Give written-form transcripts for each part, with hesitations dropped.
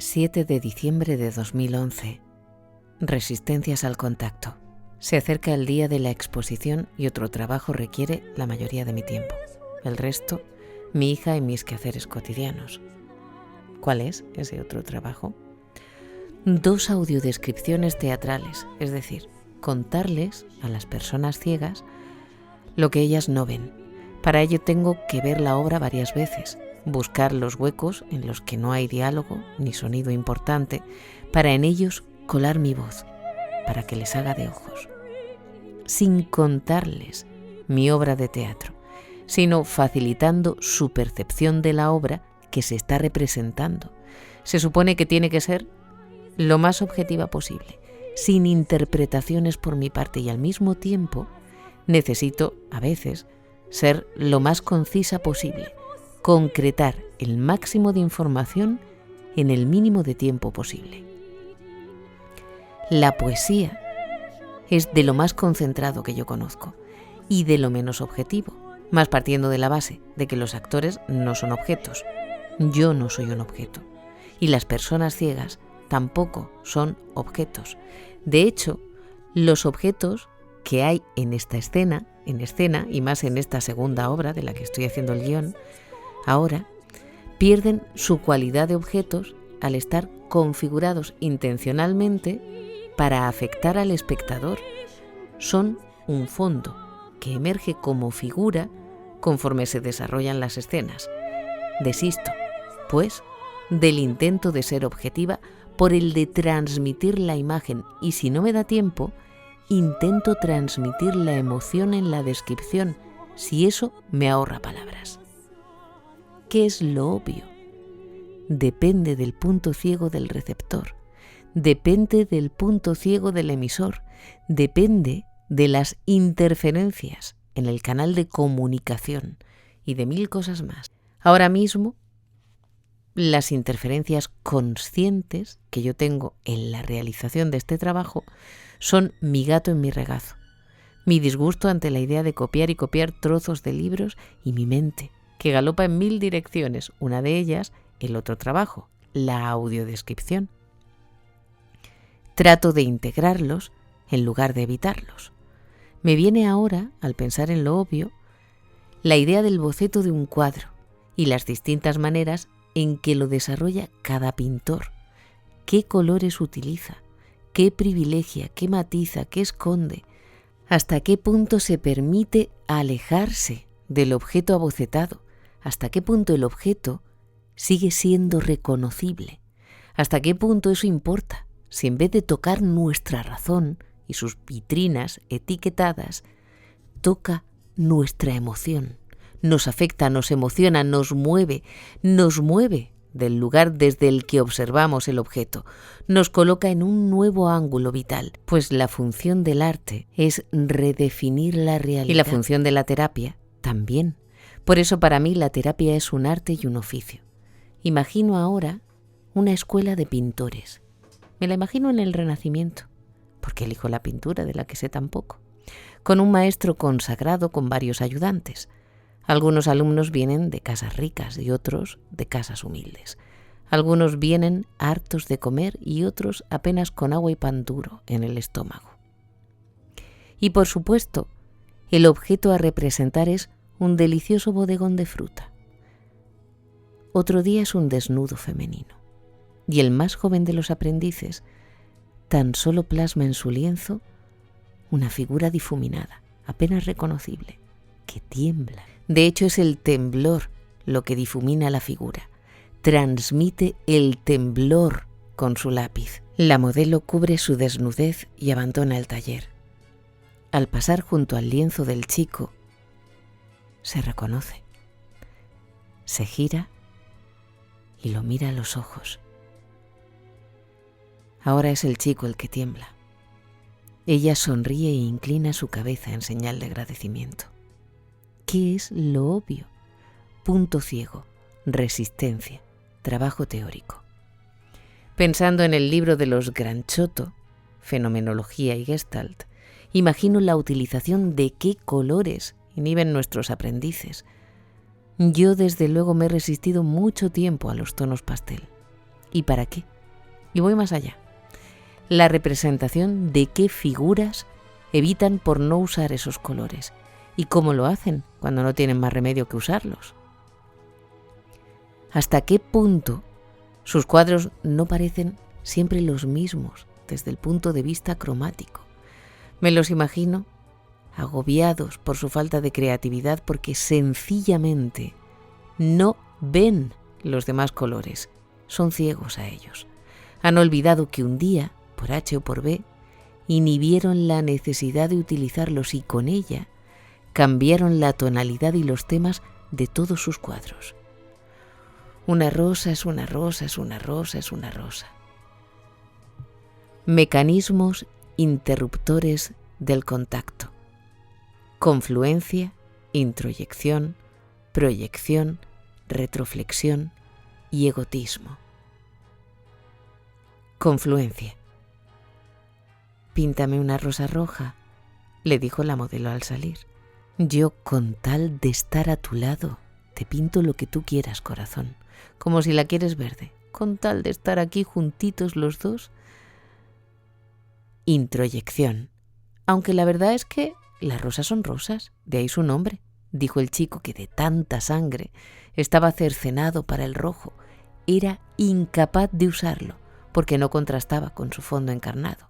7 de diciembre de 2011. Resistencias al contacto. Se acerca el día de la exposición y otro trabajo requiere la mayoría de mi tiempo. El resto, mi hija y mis quehaceres cotidianos. ¿Cuál es ese otro trabajo? 2 audiodescripciones teatrales, es decir, contarles a las personas ciegas lo que ellas no ven. Para ello tengo que ver la obra varias veces, buscar los huecos en los que no hay diálogo ni sonido importante, para en ellos colar mi voz, para que les haga de ojos. Sin contarles mi obra de teatro, sino facilitando su percepción de la obra que se está representando. Se supone que tiene que ser lo más objetiva posible, sin interpretaciones por mi parte, y al mismo tiempo necesito, a veces, ser lo más concisa posible, concretar el máximo de información en el mínimo de tiempo posible. La poesía es de lo más concentrado que yo conozco y de lo menos objetivo, más partiendo de la base de que los actores no son objetos. Yo no soy un objeto y las personas ciegas tampoco son objetos. De hecho, los objetos que hay en escena y más en esta segunda obra de la que estoy haciendo el guión, ahora pierden su cualidad de objetos al estar configurados intencionalmente para afectar al espectador. Son un fondo que emerge como figura conforme se desarrollan las escenas. Desisto, pues, del intento de ser objetiva por el de transmitir la imagen, y si no me da tiempo, intento transmitir la emoción en la descripción, si eso me ahorra palabras. ¿Qué es lo obvio? Depende del punto ciego del receptor, depende del punto ciego del emisor, depende de las interferencias en el canal de comunicación y de 1000 cosas más. Ahora mismo, las interferencias conscientes que yo tengo en la realización de este trabajo son mi gato en mi regazo, mi disgusto ante la idea de copiar y copiar trozos de libros y mi mente, que galopa en 1000 direcciones, una de ellas el otro trabajo, la audiodescripción. Trato de integrarlos en lugar de evitarlos. Me viene ahora, al pensar en lo obvio, la idea del boceto de un cuadro y las distintas maneras en que lo desarrolla cada pintor. ¿Qué colores utiliza? ¿Qué privilegia? ¿Qué matiza? ¿Qué esconde? ¿Hasta qué punto se permite alejarse del objeto abocetado? ¿Hasta qué punto el objeto sigue siendo reconocible? ¿Hasta qué punto eso importa? Si en vez de tocar nuestra razón y sus vitrinas etiquetadas, toca nuestra emoción, nos afecta, nos emociona, nos mueve del lugar desde el que observamos el objeto, nos coloca en un nuevo ángulo vital, pues la función del arte es redefinir la realidad. Y la función de la terapia también. Por eso para mí la terapia es un arte y un oficio. Imagino ahora una escuela de pintores. Me la imagino en el Renacimiento, porque elijo la pintura de la que sé tan poco, con un maestro consagrado con varios ayudantes. Algunos alumnos vienen de casas ricas y otros de casas humildes. Algunos vienen hartos de comer y otros apenas con agua y pan duro en el estómago. Y por supuesto, el objeto a representar es un delicioso bodegón de fruta. Otro día es un desnudo femenino. Y el más joven de los aprendices tan solo plasma en su lienzo una figura difuminada, apenas reconocible, que tiembla. De hecho, es el temblor lo que difumina la figura. Transmite el temblor con su lápiz. La modelo cubre su desnudez y abandona el taller. Al pasar junto al lienzo del chico, se reconoce. Se gira y lo mira a los ojos. Ahora es el chico el que tiembla. Ella sonríe e inclina su cabeza en señal de agradecimiento. ¿Qué es lo obvio? Punto ciego, resistencia, trabajo teórico. Pensando en el libro de los Granchotto, Fenomenología y Gestalt, imagino la utilización de qué colores inhiben nuestros aprendices. Yo desde luego me he resistido mucho tiempo a los tonos pastel. ¿Y para qué? Y voy más allá. La representación de qué figuras evitan por no usar esos colores y cómo lo hacen cuando no tienen más remedio que usarlos. ¿Hasta qué punto sus cuadros no parecen siempre los mismos desde el punto de vista cromático? Me los imagino agobiados por su falta de creatividad porque sencillamente no ven los demás colores, son ciegos a ellos. Han olvidado que un día, por H o por B, inhibieron la necesidad de utilizarlos y con ella cambiaron la tonalidad y los temas de todos sus cuadros. Una rosa es una rosa, es una rosa, es una rosa. Mecanismos interruptores del contacto. Confluencia, introyección, proyección, retroflexión y egotismo. Confluencia. «Píntame una rosa roja», le dijo la modelo al salir. «Yo, con tal de estar a tu lado, te pinto lo que tú quieras, corazón, como si la quieres verde, con tal de estar aquí juntitos los dos». Introyección. «Aunque la verdad es que las rosas son rosas, de ahí su nombre», dijo el chico, que de tanta sangre estaba cercenado para el rojo. Era incapaz de usarlo porque no contrastaba con su fondo encarnado.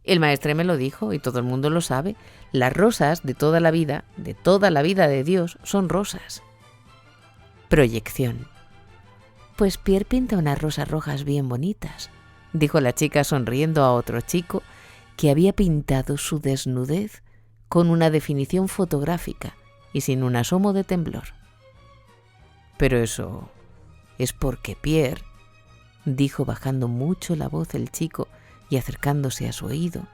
El maestre me lo dijo y todo el mundo lo sabe. Las rosas de toda la vida de Dios, son rosas. Proyección. «Pues Pierre pinta unas rosas rojas bien bonitas», dijo la chica sonriendo a otro chico que había pintado su desnudez con una definición fotográfica y sin un asomo de temblor. «Pero eso es porque Pierre», dijo bajando mucho la voz el chico y acercándose a su oído,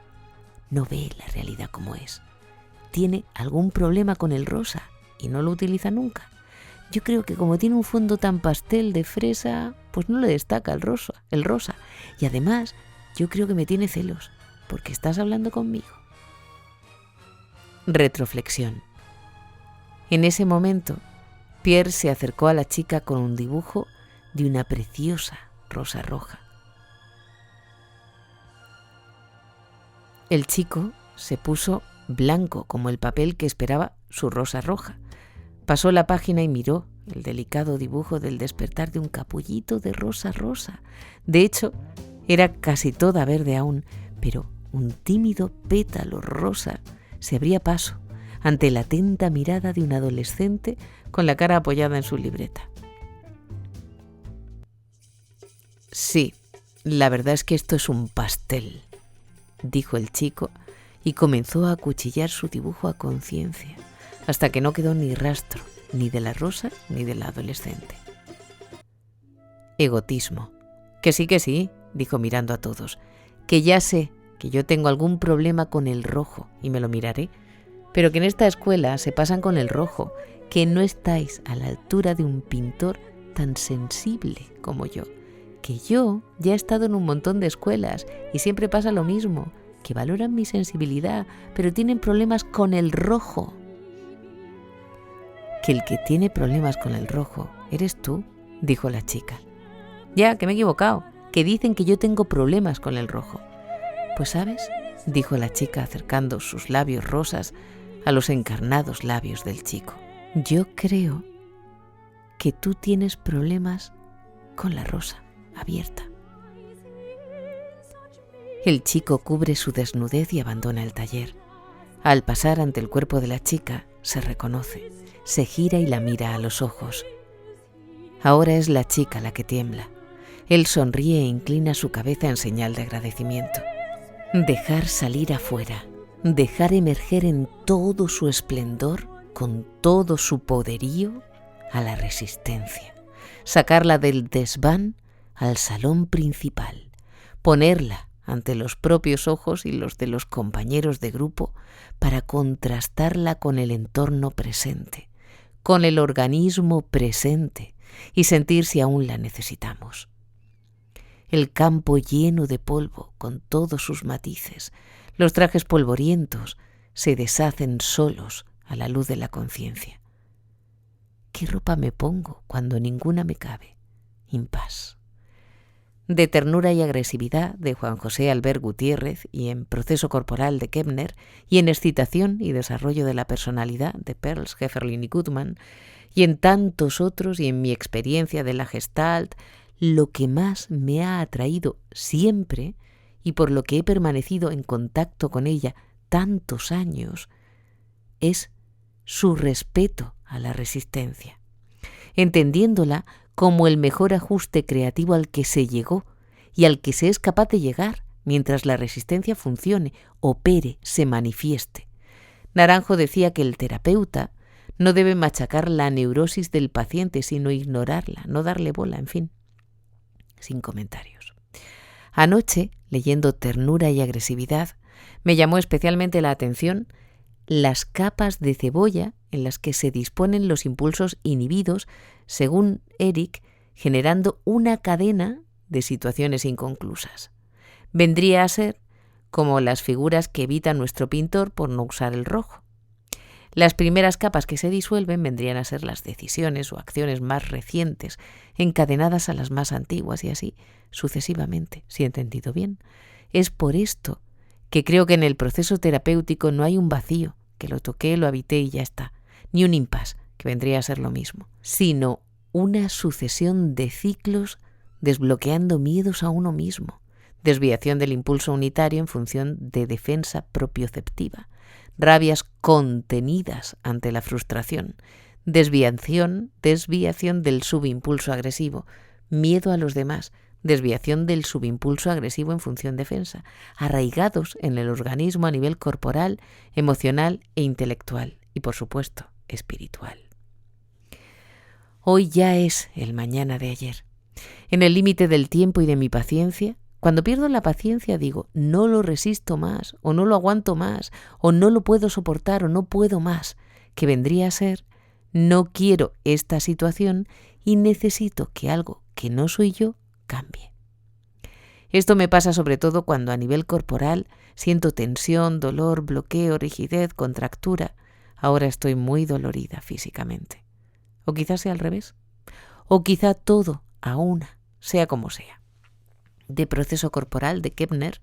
«no ve la realidad como es. Tiene algún problema con el rosa y no lo utiliza nunca. Yo creo que como tiene un fondo tan pastel de fresa, pues no le destaca el rosa. Y además, yo creo que me tiene celos, porque estás hablando conmigo». Retroflexión. En ese momento, Pierre se acercó a la chica con un dibujo de una preciosa rosa roja. El chico se puso blanco como el papel que esperaba su rosa roja. Pasó la página y miró el delicado dibujo del despertar de un capullito de rosa rosa. De hecho, era casi toda verde aún, pero un tímido pétalo rosa se abría paso ante la atenta mirada de un adolescente con la cara apoyada en su libreta. «Sí, la verdad es que esto es un pastel», dijo el chico y comenzó a acuchillar su dibujo a conciencia, hasta que no quedó ni rastro, ni de la rosa ni de la adolescente. Egotismo. Que sí, dijo mirando a todos, que ya sé que yo tengo algún problema con el rojo y me lo miraré, pero que en esta escuela se pasan con el rojo, que no estáis a la altura de un pintor tan sensible como yo, que yo ya he estado en un montón de escuelas y siempre pasa lo mismo, que valoran mi sensibilidad, pero tienen problemas con el rojo. Que el que tiene problemas con el rojo eres tú, dijo la chica. Ya, que me he equivocado, que dicen que yo tengo problemas con el rojo. Pues sabes, dijo la chica acercando sus labios rosas a los encarnados labios del chico. Yo creo que tú tienes problemas con la rosa abierta. El chico cubre su desnudez y abandona el taller. Al pasar ante el cuerpo de la chica, se reconoce, se gira y la mira a los ojos. Ahora es la chica la que tiembla. Él sonríe e inclina su cabeza en señal de agradecimiento. Dejar salir afuera, dejar emerger en todo su esplendor, con todo su poderío, a la resistencia. Sacarla del desván al salón principal, ponerla ante los propios ojos y los de los compañeros de grupo para contrastarla con el entorno presente, con el organismo presente y sentir si aún la necesitamos. El campo lleno de polvo con todos sus matices, los trajes polvorientos se deshacen solos a la luz de la conciencia. ¿Qué ropa me pongo cuando ninguna me cabe? Impas. de Ternura y agresividad de Juan José Albert Gutiérrez y en Proceso corporal de Kepner y en Excitación y desarrollo de la personalidad de Pearls, Hefferlin y Goodman y en tantos otros y en mi experiencia de la Gestalt, lo que más me ha atraído siempre y por lo que he permanecido en contacto con ella tantos años es su respeto a la resistencia, entendiéndola como el mejor ajuste creativo al que se llegó y al que se es capaz de llegar mientras la resistencia funcione, opere, se manifieste. Naranjo decía que el terapeuta no debe machacar la neurosis del paciente, sino ignorarla, no darle bola, en fin. Sin comentarios. Anoche, leyendo Ternura y agresividad, me llamó especialmente la atención las capas de cebolla en las que se disponen los impulsos inhibidos, según Eric, generando una cadena de situaciones inconclusas. Vendría a ser como las figuras que evita nuestro pintor por no usar el rojo. Las primeras capas que se disuelven vendrían a ser las decisiones o acciones más recientes, encadenadas a las más antiguas y así sucesivamente, si he entendido bien. Es por esto que creo que en el proceso terapéutico no hay un vacío, que lo toqué, lo habité y ya está, ni un impasse, que vendría a ser lo mismo, sino una sucesión de ciclos desbloqueando miedos a uno mismo, desviación del impulso unitario en función de defensa propioceptiva, rabias contenidas ante la frustración, desviación del subimpulso agresivo, miedo a los demás, desviación del subimpulso agresivo en función defensa, arraigados en el organismo a nivel corporal, emocional e intelectual y, por supuesto, espiritual. Hoy ya es el mañana de ayer. En el límite del tiempo y de mi paciencia, cuando pierdo la paciencia digo, no lo resisto más, o no lo aguanto más, o no lo puedo soportar, o no puedo más, que vendría a ser, no quiero esta situación y necesito que algo que no soy yo cambie. Esto me pasa sobre todo cuando a nivel corporal siento tensión, dolor, bloqueo, rigidez, contractura. Ahora estoy muy dolorida físicamente. O quizás sea al revés. O quizá todo a una, sea como sea. De Proceso corporal de Kepner,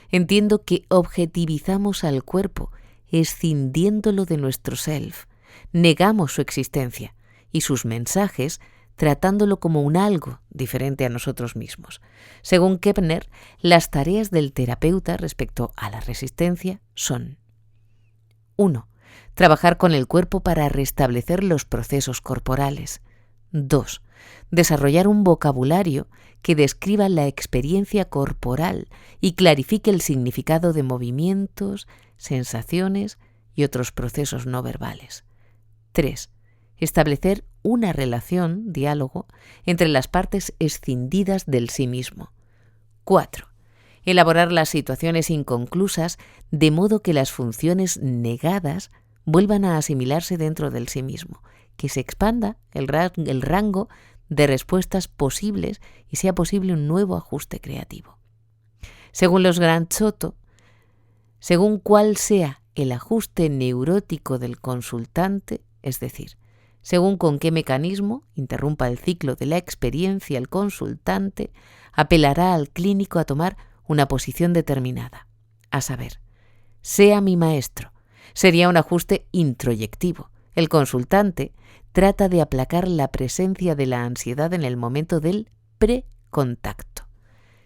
entiendo que objetivizamos al cuerpo, escindiéndolo de nuestro self, negamos su existencia y sus mensajes, tratándolo como un algo diferente a nosotros mismos. Según Kepner, las tareas del terapeuta respecto a la resistencia son: 1. Trabajar con el cuerpo para restablecer los procesos corporales. 2. Desarrollar un vocabulario que describa la experiencia corporal y clarifique el significado de movimientos, sensaciones y otros procesos no verbales. 3. Establecer una relación, diálogo, entre las partes escindidas del sí mismo. 4. Elaborar las situaciones inconclusas de modo que las funciones negadas vuelvan a asimilarse dentro del sí mismo, que se expanda el rango de respuestas posibles y sea posible un nuevo ajuste creativo. Según los Gran Choto, según cuál sea el ajuste neurótico del consultante, es decir, según con qué mecanismo interrumpa el ciclo de la experiencia el consultante, apelará al clínico a tomar una posición determinada, a saber, sea mi maestro, sería un ajuste introyectivo. El consultante trata de aplacar la presencia de la ansiedad en el momento del precontacto.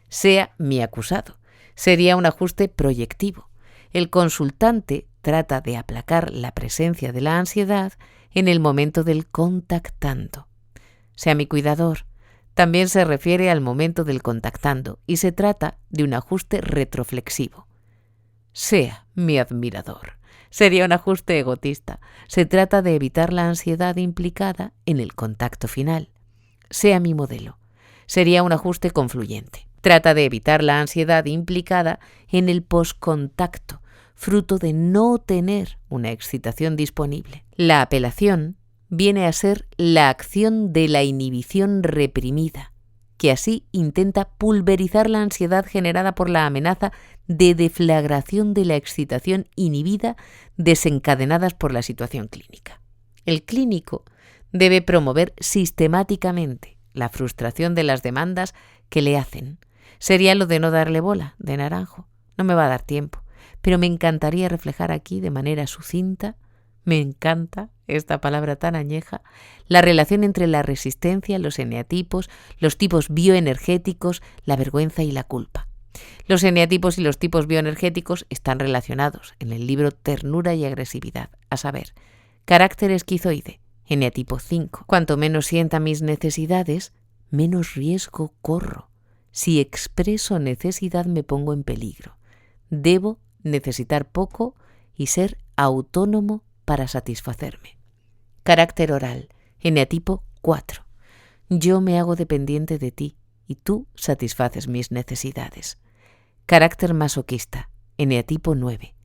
Sea mi acusado, sería un ajuste proyectivo. El consultante trata de aplacar la presencia de la ansiedad en el momento del contactando. Sea mi cuidador, también se refiere al momento del contactando y se trata de un ajuste retroflexivo. Sea mi admirador, sería un ajuste egotista. Se trata de evitar la ansiedad implicada en el contacto final. Sea mi modelo, sería un ajuste confluyente. Trata de evitar la ansiedad implicada en el poscontacto, fruto de no tener una excitación disponible. La apelación viene a ser la acción de la inhibición reprimida, que así intenta pulverizar la ansiedad generada por la amenaza de deflagración de la excitación inhibida desencadenadas por la situación clínica. El clínico debe promover sistemáticamente, la frustración de las demandas que le hacen. Sería lo de no darle bola, de Naranjo. No me va a dar tiempo, pero me encantaría reflejar aquí de manera sucinta, me encanta esta palabra tan añeja, la relación entre la resistencia, los eneatipos, los tipos bioenergéticos, la vergüenza y la culpa. Los eneatipos y los tipos bioenergéticos están relacionados en el libro Ternura y Agresividad, a saber, carácter esquizoide, eneatipo 5. Cuanto menos sienta mis necesidades, menos riesgo corro. Si expreso necesidad me pongo en peligro. Debo necesitar poco y ser autónomo para satisfacerme. Carácter oral, eneatipo 4. Yo me hago dependiente de ti y tú satisfaces mis necesidades. Carácter masoquista, eneatipo 9.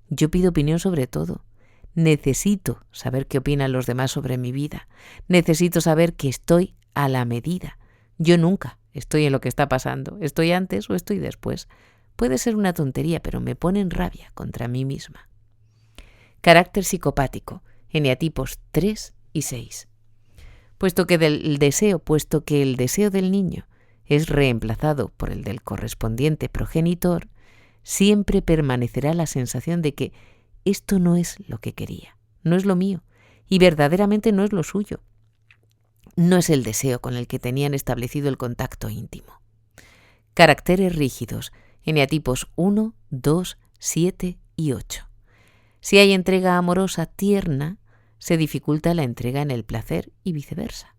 Yo pido opinión sobre todo. Necesito saber qué opinan los demás sobre mi vida. Necesito saber que estoy a la medida. Yo nunca estoy en lo que está pasando. Estoy antes o estoy después. Puede ser una tontería, pero me pone en rabia contra mí misma. Carácter psicopático, eneatipos 3 y 6. Puesto que el deseo del niño es reemplazado por el del correspondiente progenitor, siempre permanecerá la sensación de que esto no es lo que quería, no es lo mío y verdaderamente no es lo suyo. No es el deseo con el que tenían establecido el contacto íntimo. Caracteres rígidos, eneatipos 1, 2, 7 y 8. Si hay entrega amorosa tierna, se dificulta la entrega en el placer y viceversa.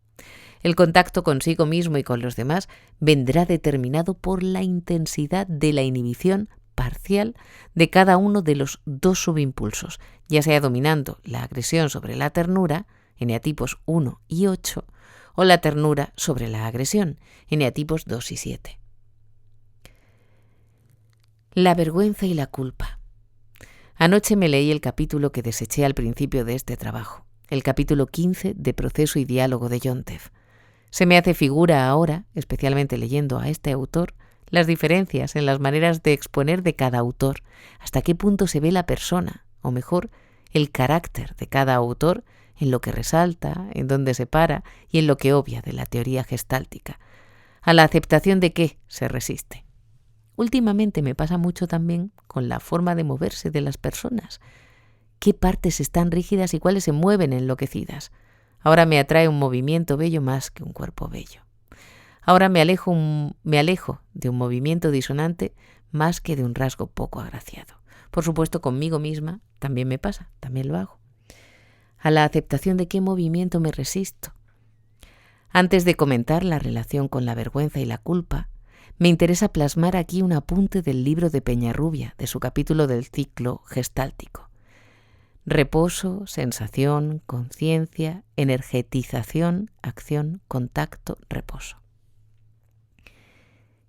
El contacto consigo mismo y con los demás vendrá determinado por la intensidad de la inhibición parcial de cada uno de los dos subimpulsos, ya sea dominando la agresión sobre la ternura, eneatipos 1 y 8, o la ternura sobre la agresión, eneatipos 2 y 7. La vergüenza y la culpa. Anoche me leí el capítulo que deseché al principio de este trabajo, el capítulo 15 de Proceso y Diálogo de Yontef. Se me hace figura ahora, especialmente leyendo a este autor, las diferencias en las maneras de exponer de cada autor, hasta qué punto se ve la persona, o mejor, el carácter de cada autor, en lo que resalta, en dónde se para y en lo que obvia de la teoría gestáltica. A la aceptación de qué se resiste. Últimamente me pasa mucho también con la forma de moverse de las personas. ¿Qué partes están rígidas y cuáles se mueven enloquecidas? Ahora me atrae un movimiento bello más que un cuerpo bello. Ahora me alejo de un movimiento disonante más que de un rasgo poco agraciado. Por supuesto, conmigo misma también me pasa, también lo hago. A la aceptación de qué movimiento me resisto. Antes de comentar la relación con la vergüenza y la culpa, me interesa plasmar aquí un apunte del libro de Peñarrubia, de su capítulo del ciclo gestáltico. Reposo, sensación, conciencia, energetización, acción, contacto, reposo.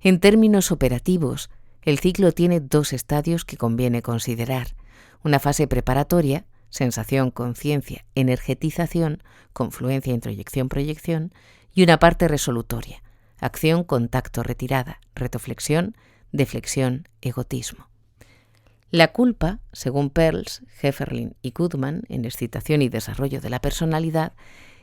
En términos operativos, el ciclo tiene dos estadios que conviene considerar. Una fase preparatoria, sensación, conciencia, energetización, confluencia, introyección, proyección, y una parte resolutoria, acción, contacto, retirada, retoflexión, deflexión, egotismo. La culpa, según Perls, Hefferlin y Goodman, en Excitación y Desarrollo de la Personalidad,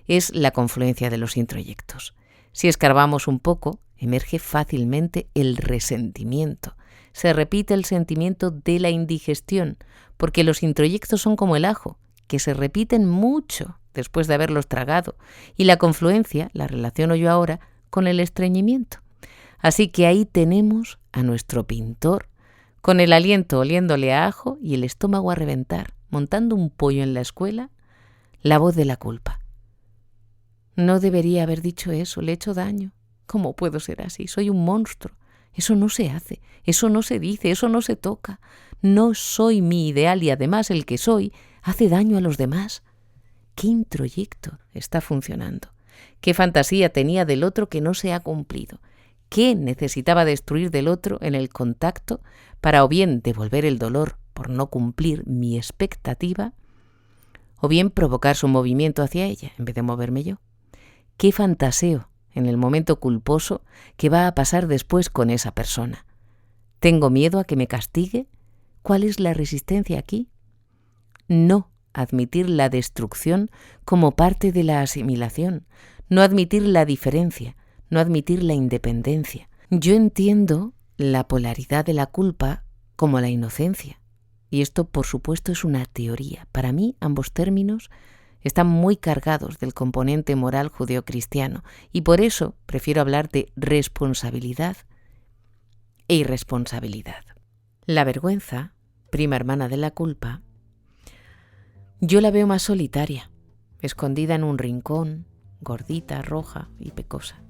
es la confluencia de los introyectos. Si escarbamos un poco, emerge fácilmente el resentimiento. Se repite el sentimiento de la indigestión, porque los introyectos son como el ajo, que se repiten mucho después de haberlos tragado, y la confluencia la relaciono yo ahora con el estreñimiento. Así que ahí tenemos a nuestro pintor, con el aliento oliéndole a ajo y el estómago a reventar, montando un pollo en la escuela, la voz de la culpa. No debería haber dicho eso, le he hecho daño. ¿Cómo puedo ser así? Soy un monstruo. Eso no se hace, eso no se dice, eso no se toca. No soy mi ideal y además el que soy hace daño a los demás. ¿Qué introyecto está funcionando? ¿Qué fantasía tenía del otro que no se ha cumplido? ¿Qué necesitaba destruir del otro en el contacto para o bien devolver el dolor por no cumplir mi expectativa o bien provocar su movimiento hacia ella en vez de moverme yo? ¿Qué fantaseo en el momento culposo que va a pasar después con esa persona? ¿Tengo miedo a que me castigue? ¿Cuál es la resistencia aquí? No admitir la destrucción como parte de la asimilación, no admitir la diferencia, no admitir la independencia. Yo entiendo la polaridad de la culpa como la inocencia. Y esto, por supuesto, es una teoría. Para mí, ambos términos están muy cargados del componente moral judeocristiano y por eso prefiero hablar de responsabilidad e irresponsabilidad. La vergüenza, prima hermana de la culpa, yo la veo más solitaria, escondida en un rincón, gordita, roja y pecosa.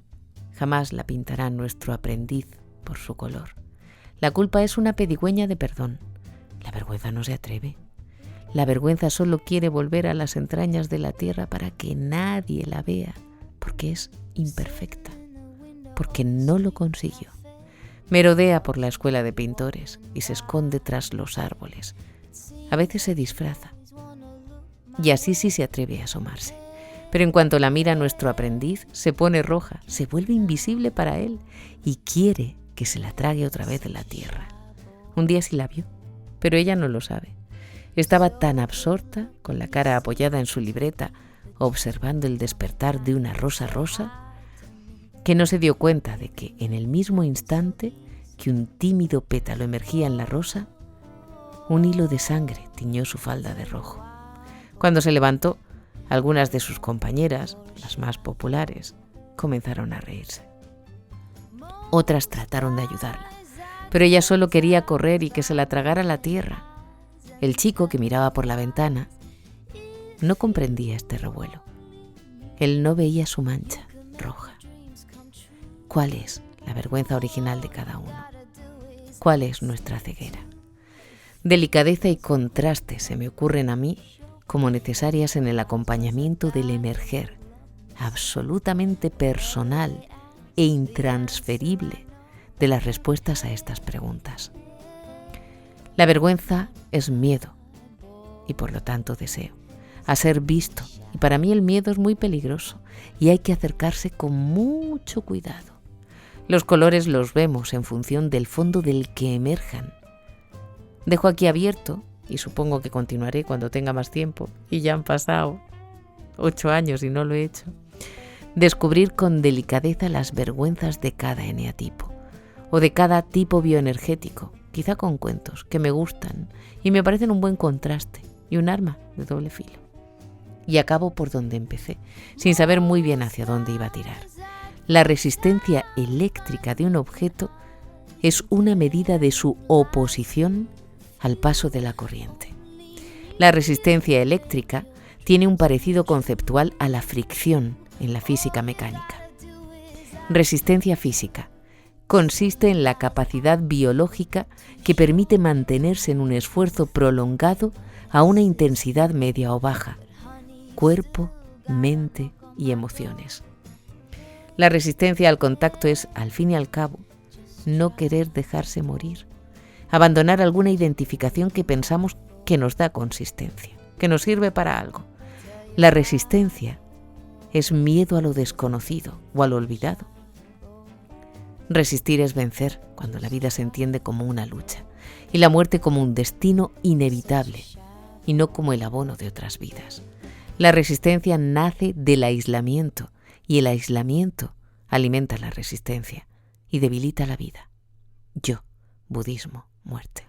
Jamás la pintará nuestro aprendiz por su color. La culpa es una pedigüeña de perdón. La vergüenza no se atreve. La vergüenza solo quiere volver a las entrañas de la tierra para que nadie la vea, porque es imperfecta, porque no lo consiguió. Merodea por la escuela de pintores y se esconde tras los árboles. A veces se disfraza y así sí se atreve a asomarse. Pero en cuanto la mira nuestro aprendiz, se pone roja, se vuelve invisible para él y quiere que se la trague otra vez de la tierra. Un día sí la vio, pero ella no lo sabe. Estaba tan absorta, con la cara apoyada en su libreta, observando el despertar de una rosa rosa, que no se dio cuenta de que en el mismo instante que un tímido pétalo emergía en la rosa, un hilo de sangre tiñó su falda de rojo. Cuando se levantó, algunas de sus compañeras, las más populares, comenzaron a reírse. Otras trataron de ayudarla, pero ella solo quería correr y que se la tragara la tierra. El chico que miraba por la ventana no comprendía este revuelo. Él no veía su mancha roja. ¿Cuál es la vergüenza original de cada uno? ¿Cuál es nuestra ceguera? Delicadeza y contraste se me ocurren a mí como necesarias en el acompañamiento del emerger, absolutamente personal e intransferible, de las respuestas a estas preguntas. La vergüenza es miedo y por lo tanto deseo a ser visto, y para mí el miedo es muy peligroso y hay que acercarse con mucho cuidado. Los colores los vemos en función del fondo del que emerjan. Dejo aquí abierto, y supongo que continuaré cuando tenga más tiempo, y ya han pasado 8 años y no lo he hecho, descubrir con delicadeza las vergüenzas de cada eneatipo o de cada tipo bioenergético, quizá con cuentos que me gustan y me parecen un buen contraste y un arma de doble filo. Y acabo por donde empecé, sin saber muy bien hacia dónde iba a tirar. La resistencia eléctrica de un objeto es una medida de su oposición al paso de la corriente. La resistencia eléctrica tiene un parecido conceptual a la fricción en la física mecánica. Resistencia física consiste en la capacidad biológica que permite mantenerse en un esfuerzo prolongado a una intensidad media o baja, cuerpo, mente y emociones. La resistencia al contacto es, al fin y al cabo, no querer dejarse morir, abandonar alguna identificación que pensamos que nos da consistencia, que nos sirve para algo. La resistencia es miedo a lo desconocido o a lo olvidado. Resistir es vencer cuando la vida se entiende como una lucha y la muerte como un destino inevitable y no como el abono de otras vidas. La resistencia nace del aislamiento y el aislamiento alimenta la resistencia y debilita la vida. Yo, budismo, muerte.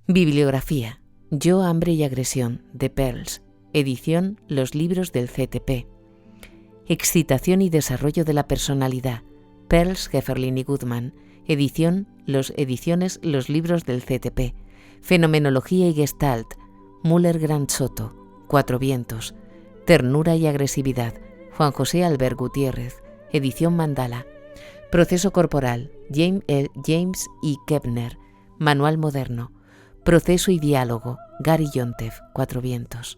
Bibliografía: Yo, hambre y agresión, de Pearls, edición Los libros del CTP. Excitación y desarrollo de la personalidad, Pearls, Hefferlin y Goodman, ediciones Los libros del CTP. Fenomenología y Gestalt, Müller Gran Soto, Cuatro vientos. Ternura y agresividad, Juan José Albert Gutiérrez, edición Mandala. Proceso corporal, James E. Kepner, Manual moderno. Proceso y diálogo, Gary Yontef, Cuatro vientos.